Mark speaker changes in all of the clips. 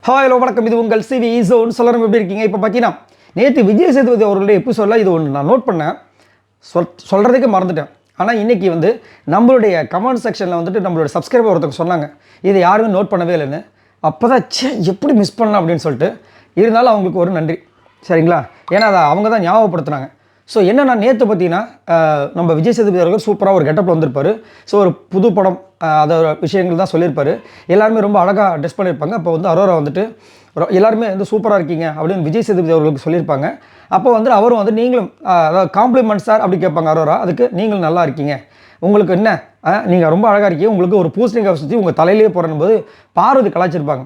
Speaker 1: Hi hello வணக்கம், இது உங்கள் சிவி ஈஸோன் சொல்லணும். எப்படி இருக்கீங்க? இப்போ பார்த்தீங்கன்னா நேற்று விஜய் சேதுபதி அவர்களுடைய எபிசோடில் இது ஒன்று நான் நோட் பண்ணேன், சொல்கிறதுக்கு மறந்துட்டேன். ஆனால் இன்றைக்கி வந்து நம்மளுடைய கமெண்ட் செக்ஷனில் வந்துட்டு நம்மளோட சப்ஸ்கிரைபர் ஒருத்தவங்க சொன்னாங்க, இதை யாருமே நோட் பண்ணவே இல்லைன்னு. அப்போ தான் எப்படி மிஸ் பண்ணலாம் அப்படின்னு சொல்லிட்டு, இருந்தாலும் அவங்களுக்கு ஒரு நன்றி, சரிங்களா? ஏன்னா அதை அவங்க தான் ஞாபகப்படுத்துனாங்க. ஸோ என்னென்னா, நேற்று பார்த்தீங்கன்னா நம்ம விஜய் சேதுபதி அவர்கள் சூப்பராக ஒரு கெட்டப்பில் வந்திருப்பார். ஸோ ஒரு புது படம் அதோட விஷயங்கள் தான் சொல்லியிருப்பார். எல்லாருமே ரொம்ப அழகாக ட்ரெஸ் பண்ணியிருப்பாங்க. அப்போ வந்து அரோரா வந்துட்டு எல்லாருமே வந்து சூப்பராக இருக்கீங்க அப்படின்னு விஜய் சேதுபதி அவர்களுக்கு சொல்லியிருப்பாங்க. அப்போ வந்து அவரும் வந்து நீங்களும் அதாவது காம்ப்ளிமெண்ட் சார் அப்படி கேட்பாங்க அரோரா. அதுக்கு நீங்களும் நல்லா இருக்கீங்க, உங்களுக்கு என்ன, நீங்கள் ரொம்ப அழகாக இருக்கீங்க, உங்களுக்கு ஒரு பூசணிக்காய் சுற்றி உங்கள் தலையிலேயே போகிறன்னு போது பார்வதி கலாச்சிருப்பாங்க.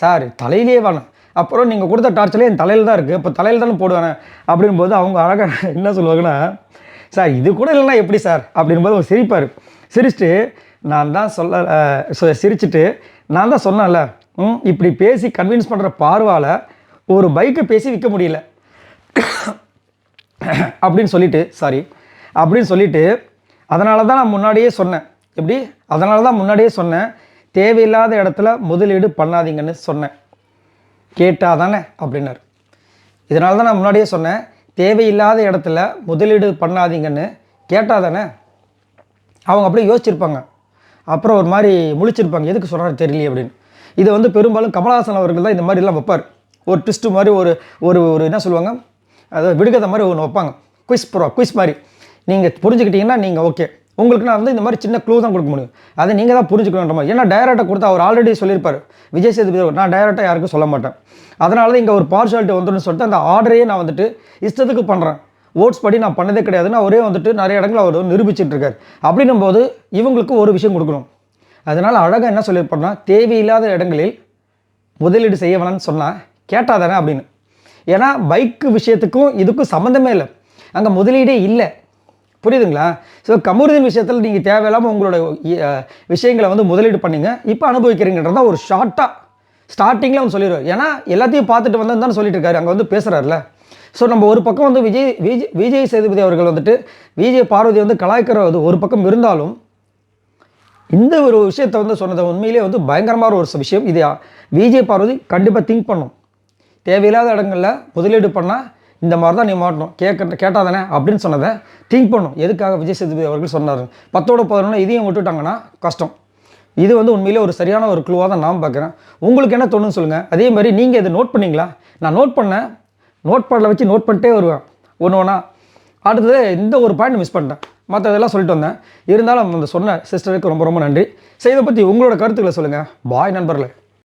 Speaker 1: சார் தலையிலேயே வேணாம், அப்புறம் நீங்கள் கொடுத்த டார்ச்சலே என் தலையில் தான் இருக்குது, இப்போ தலையில் தானே போடுவேன் அப்படின்போது அவங்க அழகாக என்ன சொல்லுவாங்கன்னா, சார் இது கூட இல்லைன்னா எப்படி சார் அப்படின்போது அவர் சிரிப்பார். சிரிச்சுட்டு நான் தான் சிரிச்சுட்டு நான் தான் சொன்னேன்ல, இப்படி பேசி கன்வின்ஸ் பண்ணுற பார்வால் ஒரு பைக்கை பேசி விற்க முடியல அப்படின்னு சொல்லிட்டு அதனால தான் நான் முன்னாடியே சொன்னேன். எப்படி? அதனால தான் முன்னாடியே சொன்னேன், தேவையில்லாத இடத்துல முதலீடு பண்ணாதீங்கன்னு சொன்னேன், கேட்டா தானே அப்படின்னார். இதனால தான் நான் முன்னாடியே சொன்னேன், தேவையில்லாத இடத்துல முதலீடு பண்ணாதீங்கன்னு கேட்டா தானே. அவங்க அப்படியே யோசிச்சிருப்பாங்க, அப்புறம் ஒரு மாதிரி முழிச்சிருப்பாங்க, எதுக்கு சொல்கிறாரு தெரியலையே அப்படின்னு. இதை வந்து பெரும்பாலும் கமலஹாசன் அவர்கள் தான் இந்த மாதிரிலாம் வைப்பார். ஒரு ட்விஸ்ட்டு மாதிரி ஒரு ஒரு ஒரு என்ன சொல்லுவாங்க, அதாவது விடுகதை மாதிரி ஒன்று வைப்பாங்க, குயிஸ் மாதிரி. நீங்கள் புரிஞ்சுக்கிட்டீங்கன்னா நீங்கள் ஓகே, உங்களுக்கு நான் வந்து இந்த மாதிரி சின்ன க்ளூ தான் கொடுக்க முடியும், அதை நீங்கள் தான் புரிஞ்சுக்கணுன்ற மாதிரி. ஏன்னா டைரக்டாக கொடுத்தா அவர் ஆல்ரெடி சொல்லியிருப்பார் விஜய் சேதுபதி, நான் டைரக்டாக யாருக்கும் சொல்ல மாட்டேன், அதனால தான் இங்கே ஒரு பார்ஷாலிட்டி வந்துடும் சொல்லிட்டு அந்த ஆர்டரையே நான் வந்துட்டு இஷ்டத்துக்கு பண்ணுறேன், ஓட்ஸ் படி நான் பண்ணதே கிடையாதுன்னு அவரே வந்துட்டு நிறைய இடங்கள் அவர் நிரூபிச்சுட்டு இருக்கார். அப்படின்னும் போது இவங்களுக்கு ஒரு விஷயம் கொடுக்கணும். அதனால் அழகாக என்ன சொல்லியிருப்பாருன்னா, தேவையில்லாத இடங்களில் முதலீடு செய்ய வேணான்னு சொன்னால் கேட்டால் தானே அப்படின்னு. ஏன்னா பைக்கு விஷயத்துக்கும் இதுக்கும் சம்மந்தமே இல்லை, அங்கே முதலீடே இல்லை, புரியுதுங்களா? ஸோ கமருதீன் விஷயத்தில் நீங்கள் தேவையில்லாமல் உங்களோட விஷயங்களை வந்து முதலீடு பண்ணிங்க, இப்போ அனுபவிக்கிறீங்கன்றதான் ஒரு ஸ்டார்டிங்கில் வந்து சொல்லிடுவார். ஏன்னா எல்லாத்தையும் பார்த்துட்டு வந்து தானே சொல்லிட்டு இருக்காரு, அங்கே வந்து பேசுகிறாருல. ஸோ நம்ம ஒரு பக்கம் வந்து விஜய் சேதுபதி அவர்கள் வந்துட்டு விஜய் பார்வதி வந்து கலாய்க்கிறது ஒரு பக்கம் இருந்தாலும், இந்த ஒரு விஷயத்தை வந்து சொன்னது உண்மையிலே வந்து பயங்கரமான ஒரு விஷயம். இது விஜய் பார்வதி கண்டிப்பாக திங்க் பண்ணும். தேவையில்லாத இடங்களில் முதலீடு பண்ணால் இந்த மாதிரி தான் நீ மாட்டணும், கேட்டால் தானே அப்படின்னு சொன்னதை திங்க் பண்ணும். எதுக்காக விஜய் சேதுபதி அவர்கள் சொன்னார்? 10-11 இதையும் விட்டுட்டாங்கன்னா கஷ்டம். இது வந்து உண்மையிலே ஒரு சரியான ஒரு க்ளூவாக தான் நான் பார்க்குறேன். உங்களுக்கு என்ன தோணுன்னு சொல்லுங்கள். அதே மாதிரி நீங்கள் இதை நோட் பண்ணிங்களா? நான் நோட் பண்ணேன், நோட் பேடில் வச்சு நோட் பண்ணிட்டே வருவேன் ஒன்று ஒன்றா. அடுத்தது இந்த ஒரு பாயிண்ட் மிஸ் பண்ணிட்டேன், மற்றதெல்லாம் சொல்லிட்டு வந்தேன். இருந்தாலும் அந்த சொன்ன சிஸ்டருக்கு ரொம்ப ரொம்ப நன்றி. இதை பற்றி உங்களோட கருத்துக்களை சொல்லுங்கள். பாய் நண்பர்களே.